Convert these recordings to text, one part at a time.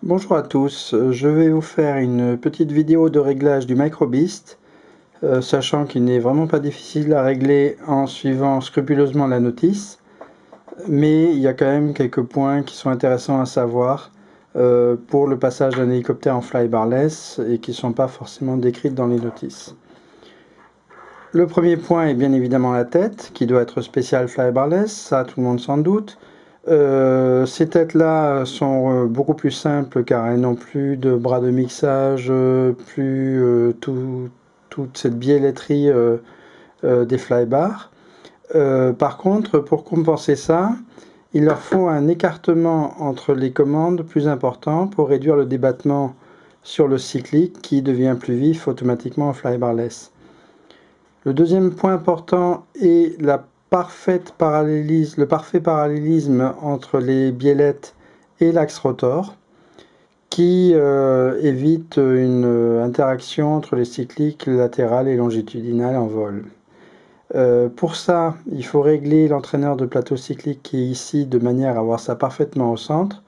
Bonjour à tous, je vais vous faire une petite vidéo de réglage du microBeast, sachant qu'il n'est vraiment pas difficile à régler en suivant scrupuleusement la notice, mais il y a quand même quelques points qui sont intéressants à savoir pour le passage d'un hélicoptère en flybarless et qui ne sont pas forcément décrits dans les notices. Le premier point est bien évidemment la tête, qui doit être spéciale flybarless, ça tout le monde s'en doute. Ces têtes-là sont beaucoup plus simples car elles n'ont plus de bras de mixage, plus toute cette bielletterie des flybars. Par contre, pour compenser ça, il leur faut un écartement entre les commandes plus important pour réduire le débattement sur le cyclique qui devient plus vif automatiquement en flybarless. Le deuxième point important est le parfait parallélisme entre les biellettes et l'axe rotor qui évite une interaction entre les cycliques latérales et longitudinales en vol. Pour ça, il faut régler l'entraîneur de plateau cyclique qui est ici de manière à avoir ça parfaitement au centre.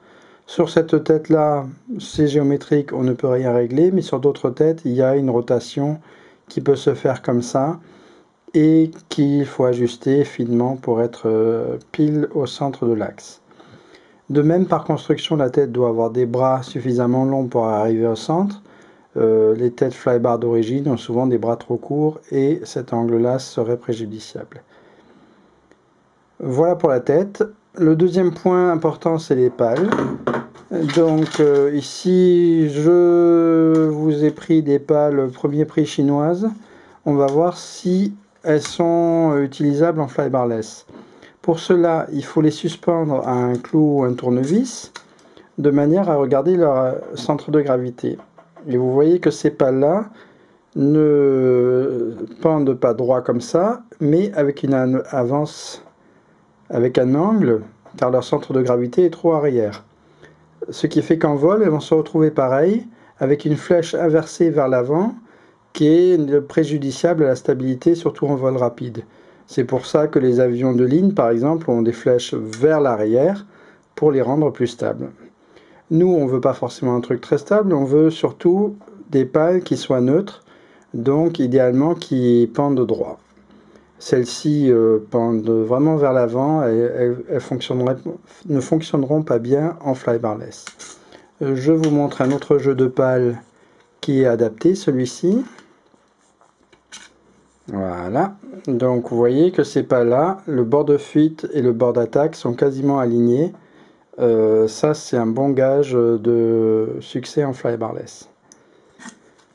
Sur cette tête-là, c'est géométrique, on ne peut rien régler, mais sur d'autres têtes, il y a une rotation qui peut se faire comme ça et qu'il faut ajuster finement pour être pile au centre de l'axe. De même, par construction, la tête doit avoir des bras suffisamment longs pour arriver au centre. Les têtes flybar d'origine ont souvent des bras trop courts et cet angle-là serait préjudiciable. Voilà pour la tête. Le deuxième point important, c'est les pales. Donc ici, je vous ai pris des pales premier prix chinoises. On va voir si elles sont utilisables en flybarless. Pour cela, il faut les suspendre à un clou ou un tournevis de manière à regarder leur centre de gravité. Et vous voyez que ces pales-là ne pendent pas droit comme ça, mais avec une avance, avec un angle, car leur centre de gravité est trop arrière. Ce qui fait qu'en vol, elles vont se retrouver pareil, avec une flèche inversée vers l'avant, qui est préjudiciable à la stabilité, surtout en vol rapide. C'est pour ça que les avions de ligne, par exemple, ont des flèches vers l'arrière pour les rendre plus stables. Nous, on ne veut pas forcément un truc très stable, on veut surtout des pales qui soient neutres, donc idéalement qui pendent droit. Celles-ci pendent vraiment vers l'avant et elles ne fonctionneront pas bien en flybarless. Je vous montre un autre jeu de pales qui est adapté, celui-ci. Voilà, donc vous voyez que ces pales-là, le bord de fuite et le bord d'attaque sont quasiment alignés. Ça, c'est un bon gage de succès en flybarless.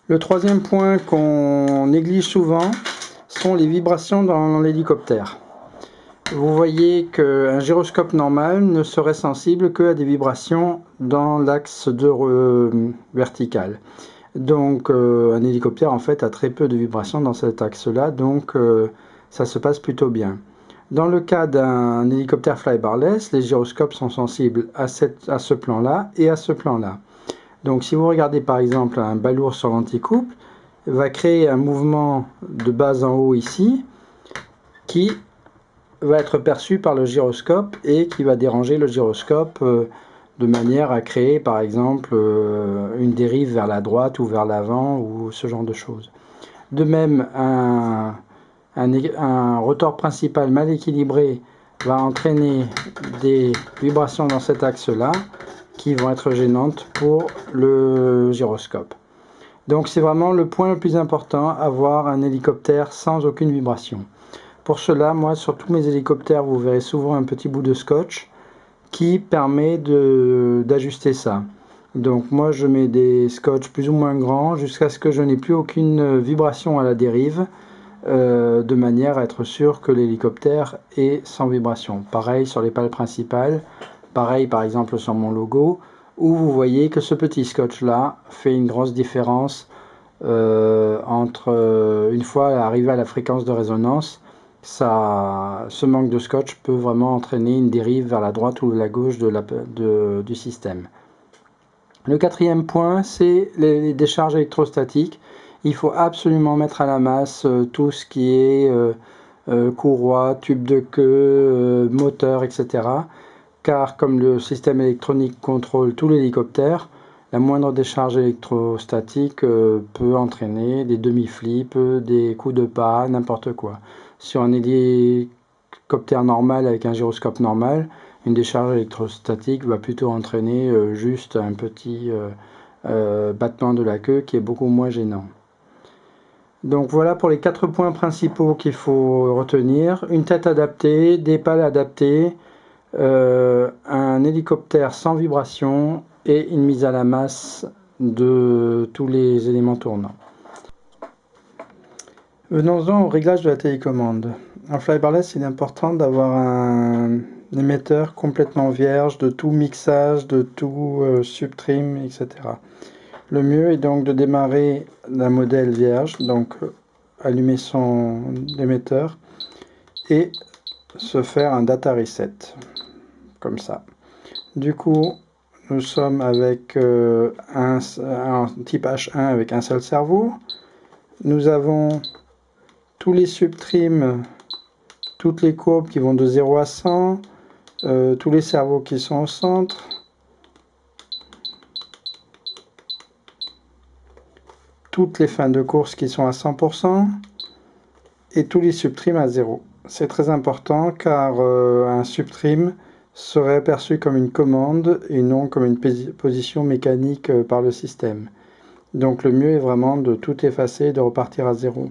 Le troisième point qu'on néglige souvent sont les vibrations dans l'hélicoptère. Vous voyez qu'un gyroscope normal ne serait sensible qu'à des vibrations dans l'axe vertical. Donc un hélicoptère en fait a très peu de vibrations dans cet axe-là, donc ça se passe plutôt bien. Dans le cas d'un hélicoptère flybarless, les gyroscopes sont sensibles à ce plan-là et à ce plan-là. Donc si vous regardez par exemple un balourd sur l'anticouple, va créer un mouvement de bas en haut ici, qui va être perçu par le gyroscope et qui va déranger le gyroscope de manière à créer par exemple une dérive vers la droite ou vers l'avant ou ce genre de choses. De même, un rotor principal mal équilibré va entraîner des vibrations dans cet axe-là qui vont être gênantes pour le gyroscope. Donc c'est vraiment le point le plus important, avoir un hélicoptère sans aucune vibration. Pour cela, moi, sur tous mes hélicoptères, vous verrez souvent un petit bout de scotch qui permet d'ajuster ça. Donc moi, je mets des scotch plus ou moins grands jusqu'à ce que je n'ai plus aucune vibration à la dérive, de manière à être sûr que l'hélicoptère est sans vibration. Pareil sur les pales principales, pareil par exemple sur mon logo, où vous voyez que ce petit scotch-là fait une grosse différence entre, une fois arrivé à la fréquence de résonance, ce manque de scotch peut vraiment entraîner une dérive vers la droite ou la gauche du système. Le quatrième point, c'est les décharges électrostatiques. Il faut absolument mettre à la masse tout ce qui est courroie, tube de queue, moteur, etc. Car comme le système électronique contrôle tout l'hélicoptère, La moindre décharge électrostatique peut entraîner des demi-flips, des coups de pas, n'importe quoi. Sur un hélicoptère normal avec un gyroscope normal, une décharge électrostatique va plutôt entraîner juste un petit battement de la queue qui est beaucoup moins gênant. Donc voilà pour les 4 points principaux qu'il faut retenir. Une tête adaptée, des pales adaptées, un hélicoptère sans vibration et une mise à la masse de tous les éléments tournants. Venons-en au réglage de la télécommande. En flybarless, il est important d'avoir un émetteur complètement vierge de tout mixage, de tout subtrim, etc. Le mieux est donc de démarrer la modèle vierge, donc allumer son émetteur et se faire un data reset, comme ça. Du coup, nous sommes avec un type H1 avec un seul cerveau. Nous avons tous les subtrims, toutes les courbes qui vont de 0 à 100, tous les cerveaux qui sont au centre. Toutes les fins de course qui sont à 100% et tous les subtrims à 0. C'est très important car un subtrim serait perçu comme une commande et non comme une position mécanique par le système. Donc le mieux est vraiment de tout effacer et de repartir à 0.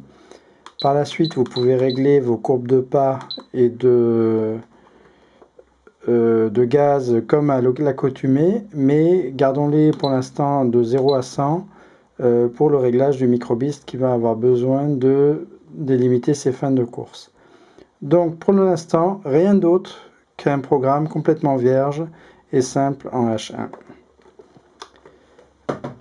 Par la suite, vous pouvez régler vos courbes de pas et de gaz comme à l'accoutumée, mais gardons-les pour l'instant de 0 à 100 pour le réglage du microbist qui va avoir besoin de délimiter ses fins de course. Donc pour l'instant, rien d'autre qu'un programme complètement vierge et simple en H1.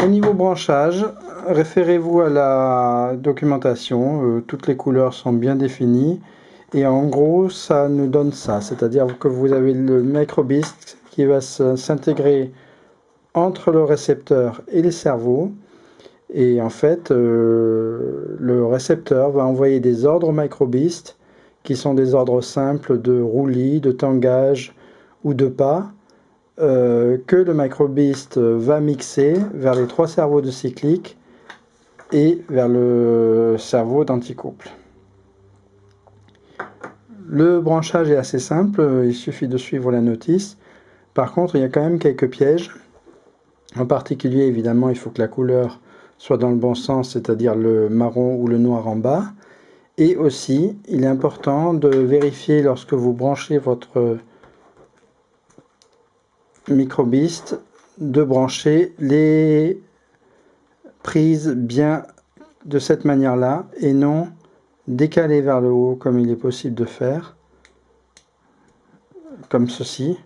Au niveau branchage, référez-vous à la documentation, toutes les couleurs sont bien définies et en gros ça nous donne ça, c'est-à-dire que vous avez le microbist qui va s'intégrer entre le récepteur et les cerveaux. Et en fait, le récepteur va envoyer des ordres microbist qui sont des ordres simples de roulis, de tangage ou de pas que le microbist va mixer vers les 3 cerveaux de cyclique et vers le cerveau d'anticouple. Le branchage est assez simple, il suffit de suivre la notice. Par contre, il y a quand même quelques pièges. En particulier, évidemment, il faut que la couleur soit dans le bon sens, c'est-à-dire le marron ou le noir en bas. Et aussi, il est important de vérifier lorsque vous branchez votre microbist, de brancher les prises bien de cette manière-là et non décalées vers le haut comme il est possible de faire, comme ceci.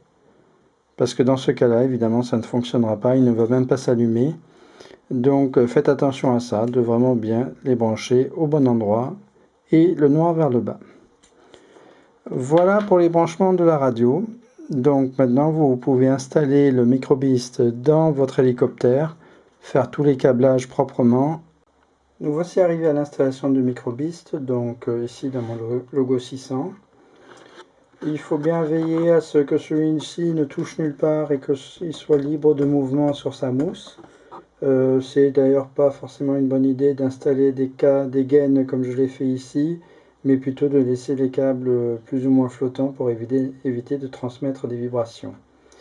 Parce que dans ce cas-là, évidemment, ça ne fonctionnera pas, il ne va même pas s'allumer. Donc faites attention à ça, de vraiment bien les brancher au bon endroit et le noir vers le bas. Voilà pour les branchements de la radio. Donc maintenant vous pouvez installer le microbist dans votre hélicoptère, faire tous les câblages proprement. Nous voici arrivés à l'installation du microbist, donc ici dans mon logo 600. Il faut bien veiller à ce que celui-ci ne touche nulle part et qu'il soit libre de mouvement sur sa mousse. C'est d'ailleurs pas forcément une bonne idée d'installer des gaines comme je l'ai fait ici, mais plutôt de laisser les câbles plus ou moins flottants pour éviter de transmettre des vibrations.